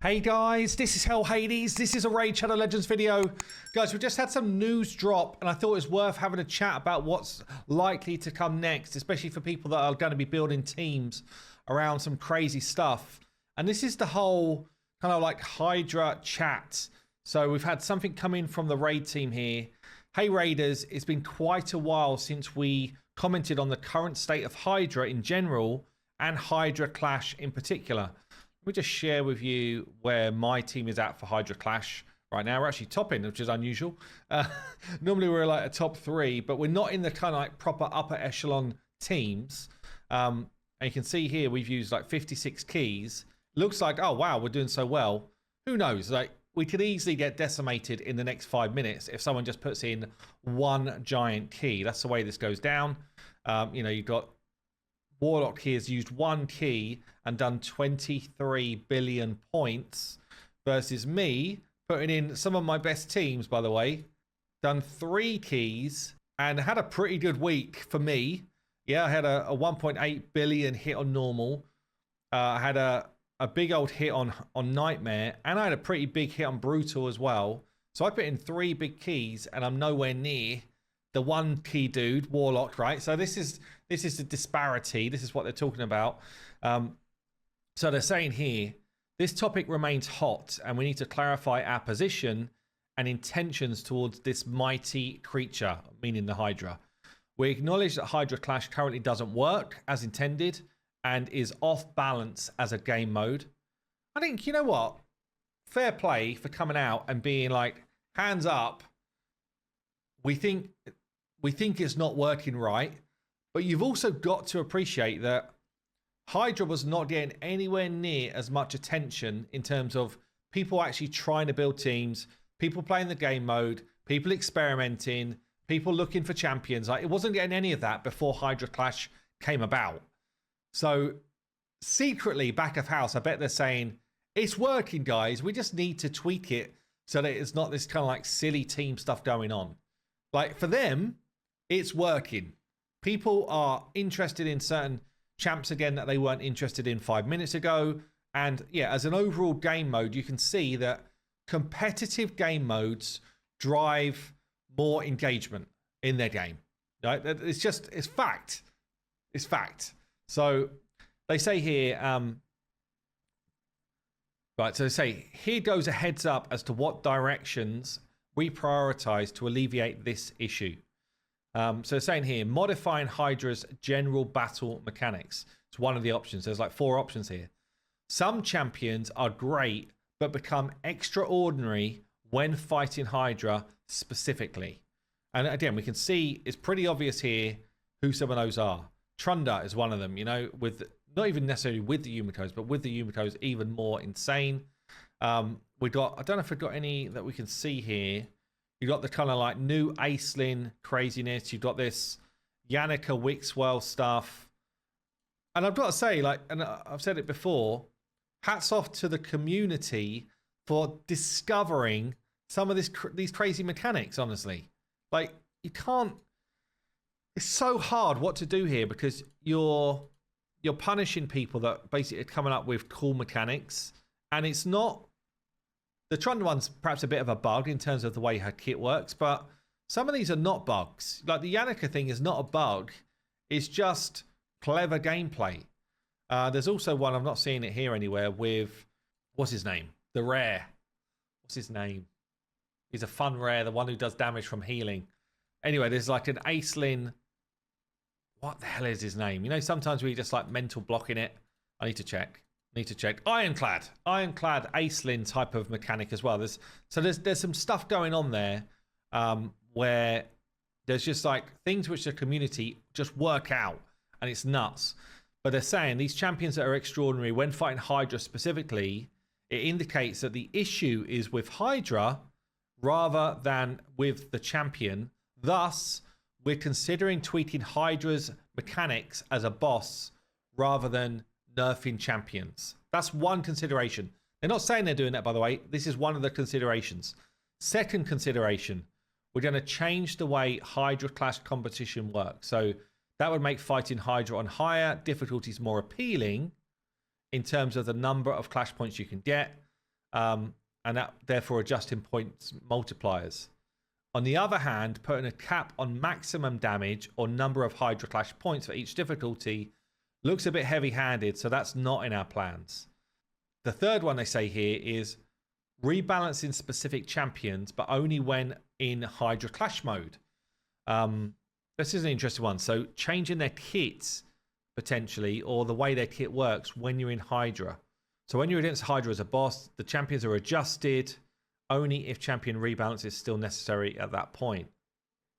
Hey guys, this is Hades. This is a Raid Shadow Legends video. Guys, we just had some news drop and I thought it was worth having a chat about what's likely to come next, especially for people that are going to be building teams around some crazy stuff. And this is the whole kind of like HYDRA chat. So we've had something come in from the Raid team here. Hey Raiders, it's been quite a while since we commented on the current state of HYDRA in general and HYDRA Clash in particular. Let me just share with you where my team is at for HYDRA Clash right now. We're actually topping, which is unusual. Normally we're like a top 3, but we're not in the kind of like proper upper echelon teams. And you can see here we've used like 56 keys. Looks like, oh wow, we're doing so well. Who knows? Like we could easily get decimated in the next 5 minutes if someone just puts in one giant key. That's the way this goes down. You know, you've got Warlock here has used one key and done 23 billion points versus me putting in some of my best teams, by the way, done 3 keys and had a pretty good week for me. Yeah, I had a 1.8 billion hit on normal. I had a big old hit on Nightmare, and I had a pretty big hit on Brutal as well. So I put in 3 big keys and I'm nowhere near the one key dude, Warlock, right? So this is the disparity. This is what they're talking about. So they're saying here, this topic remains hot and we need to clarify our position and intentions towards this mighty creature, meaning the HYDRA. We acknowledge that HYDRA Clash currently doesn't work as intended and is off balance as a game mode. I think, you know what? Fair play for coming out and being like, hands up. We think it's not working right. But you've also got to appreciate that HYDRA was not getting anywhere near as much attention in terms of people actually trying to build teams, people playing the game mode, people experimenting, people looking for champions. Like, it wasn't getting any of that before HYDRA Clash came about. So secretly, back of house, I bet they're saying, it's working, guys. We just need to tweak it so that it's not this kind of like silly team stuff going on. Like, for them, it's working. People are interested in certain champs again that they weren't interested in 5 minutes ago. And yeah, as an overall game mode, you can see that competitive game modes drive more engagement in their game. Right? It's fact. It's fact. So they say here, right, so they say, here goes a heads up as to what directions we prioritize to alleviate this issue. So saying here, modifying HYDRA's general battle mechanics. It's one of the options. There's like 4 options here. Some champions are great, but become extraordinary when fighting HYDRA specifically. And again, we can see it's pretty obvious here who some of those are. Trunda is one of them, you know, with not even necessarily with the Yumikos, but with the Yumikos even more insane. We got, I don't know if we've got any that we can see here. You've got the kind of like new Acelin craziness. You've got this Yannicka Wixwell stuff. And I've got to say, like, and I've said it before, hats off to the community for discovering some of these crazy mechanics, honestly. Like, you can't... It's so hard what to do here because you're punishing people that basically are coming up with cool mechanics. And it's not... The Trund one's perhaps a bit of a bug in terms of the way her kit works, but some of these are not bugs. Like the Yannicka thing is not a bug. It's just clever gameplay. There's also one, I'm not seeing it here anywhere, with, what's his name? The rare. What's his name? He's a fun rare, the one who does damage from healing. Anyway, there's like an Acelin. What the hell is his name? You know, sometimes we just like mental blocking it. I need to check. Ironclad Acelin type of mechanic as well. There's some stuff going on there where there's just like things which the community just work out and it's nuts. But they're saying these champions that are extraordinary when fighting HYDRA specifically, it indicates that the issue is with HYDRA rather than with the champion. Thus, we're considering tweaking HYDRA's mechanics as a boss rather than nerfing champions. That's one consideration. They're not saying they're doing that, by the way. This is one of the considerations. Second consideration, we're going to change the way HYDRA Clash competition works. So that would make fighting HYDRA on higher difficulties more appealing in terms of the number of clash points you can get. and that therefore adjusting points multipliers. On the other hand, putting a cap on maximum damage or number of Hydra Clash points for each difficulty looks a bit heavy-handed, so that's not in our plans. The third one they say here is rebalancing specific champions, but only when in Hydra Clash mode. This is an interesting one. So changing their kits, potentially, or the way their kit works when you're in Hydra. So when you're against Hydra as a boss, the champions are adjusted only if champion rebalance is still necessary at that point.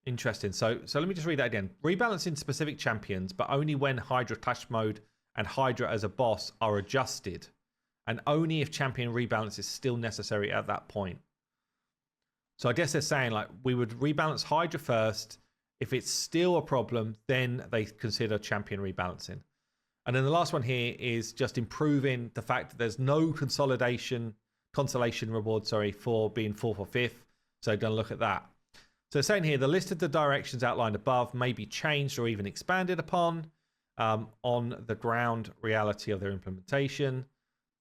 Interesting. So let me just read that again. Rebalancing specific champions, but only when Hydra Clash mode and Hydra as a boss are adjusted, and only if champion rebalance is still necessary at that point. So I guess they're saying, like, we would rebalance Hydra first. If it's still a problem, then they consider champion rebalancing. And then the last one here is just improving the fact that there's no consolation reward, for being 4th or 5th. So going to look at that. So saying here, the list of the directions outlined above may be changed or even expanded upon on the ground reality of their implementation.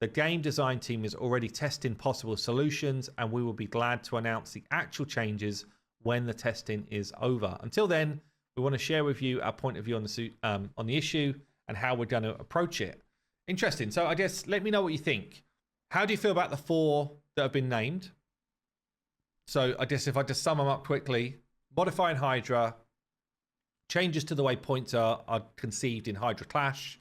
The game design team is already testing possible solutions, and we will be glad to announce the actual changes when the testing is over. Until then, we want to share with you our point of view on the issue and how we're going to approach it. Interesting. So I guess let me know what you think. How do you feel about the 4 that have been named? So I guess if I just sum them up quickly, modifying Hydra, changes to the way points are conceived in Hydra Clash,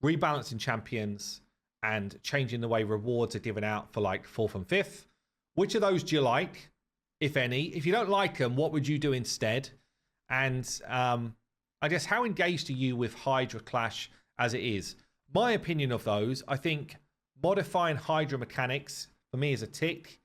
rebalancing champions, and changing the way rewards are given out for like 4th and 5th. Which of those do you like, if any? If you don't like them, what would you do instead? And I guess how engaged are you with Hydra Clash as it is? My opinion of those, I think modifying Hydra mechanics for me is a tick.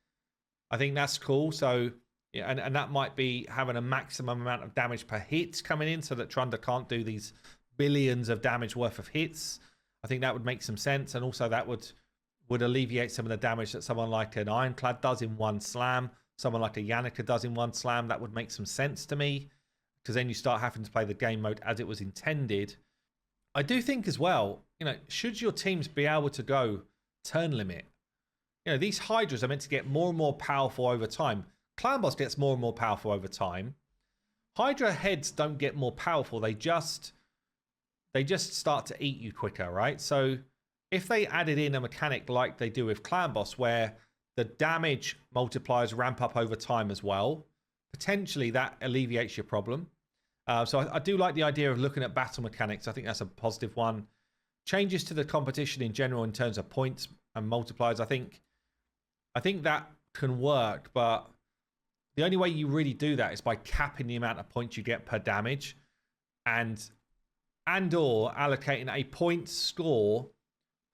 I think that's cool. So, yeah, and that might be having a maximum amount of damage per hit coming in so that Trunda can't do these billions of damage worth of hits. I think that would make some sense. And also that would alleviate some of the damage that someone like an Ironclad does in one slam. Someone like a Yannicka does in one slam. That would make some sense to me, because then you start having to play the game mode as it was intended. I do think as well, should your teams be able to go turn limit? These Hydras are meant to get more and more powerful over time. Clan Boss gets more and more powerful over time. Hydra heads don't get more powerful. They just start to eat you quicker, right? So if they added in a mechanic like they do with Clan Boss, where the damage multipliers ramp up over time as well, potentially that alleviates your problem. So I do like the idea of looking at battle mechanics. I think that's a positive one. Changes to the competition in general in terms of points and multipliers. I think that can work, but the only way you really do that is by capping the amount of points you get per damage, and or allocating a point score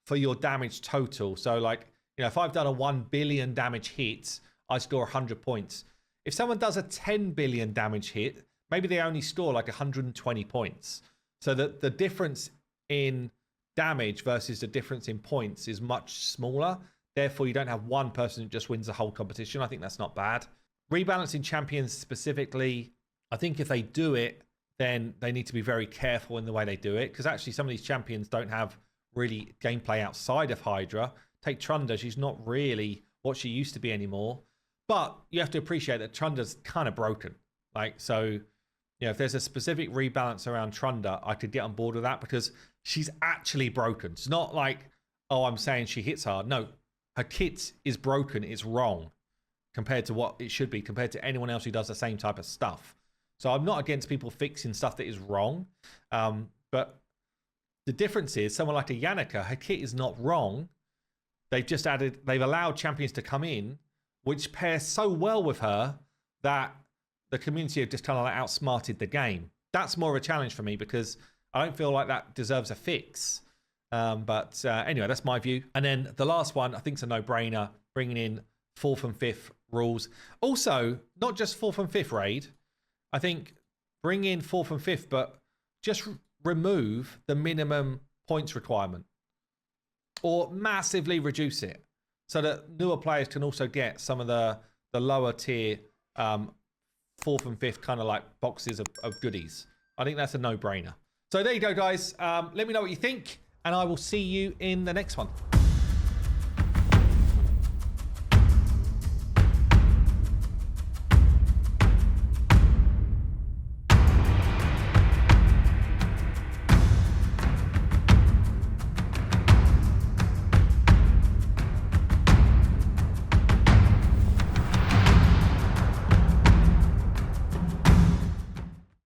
for your damage total. So like, if I've done a 1 billion damage hit, I score 100 points. If someone does a 10 billion damage hit, maybe they only score like 120 points. So that the difference in damage versus the difference in points is much smaller. Therefore, you don't have one person who just wins the whole competition. I think that's not bad. Rebalancing champions specifically, I think if they do it, then they need to be very careful in the way they do it, because actually some of these champions don't have really gameplay outside of Hydra. Take Trunda, she's not really what she used to be anymore. But you have to appreciate that Trunda's kind of broken. So, if there's a specific rebalance around Trunda, I could get on board with that, because she's actually broken. It's not like, oh, I'm saying she hits hard. No, her kit is broken. It's wrong compared to what it should be, compared to anyone else who does the same type of stuff. So I'm not against people fixing stuff that is wrong. But the difference is someone like a Yannicka, her kit is not wrong. They've allowed champions to come in, which pairs so well with her that the community have just kind of outsmarted the game. That's more of a challenge for me, because I don't feel like that deserves a fix. But anyway, that's my view. And then the last one, I think, is a no-brainer, bringing in 4th and 5th rules. Also, not just 4th and 5th raid. I think bring in 4th and 5th, but just remove the minimum points requirement, or massively reduce it, so that newer players can also get some of the lower tier 4th and 5th kind of like boxes of goodies. I think that's a no-brainer. So there you go, guys. Let me know what you think, and I will see you in the next one.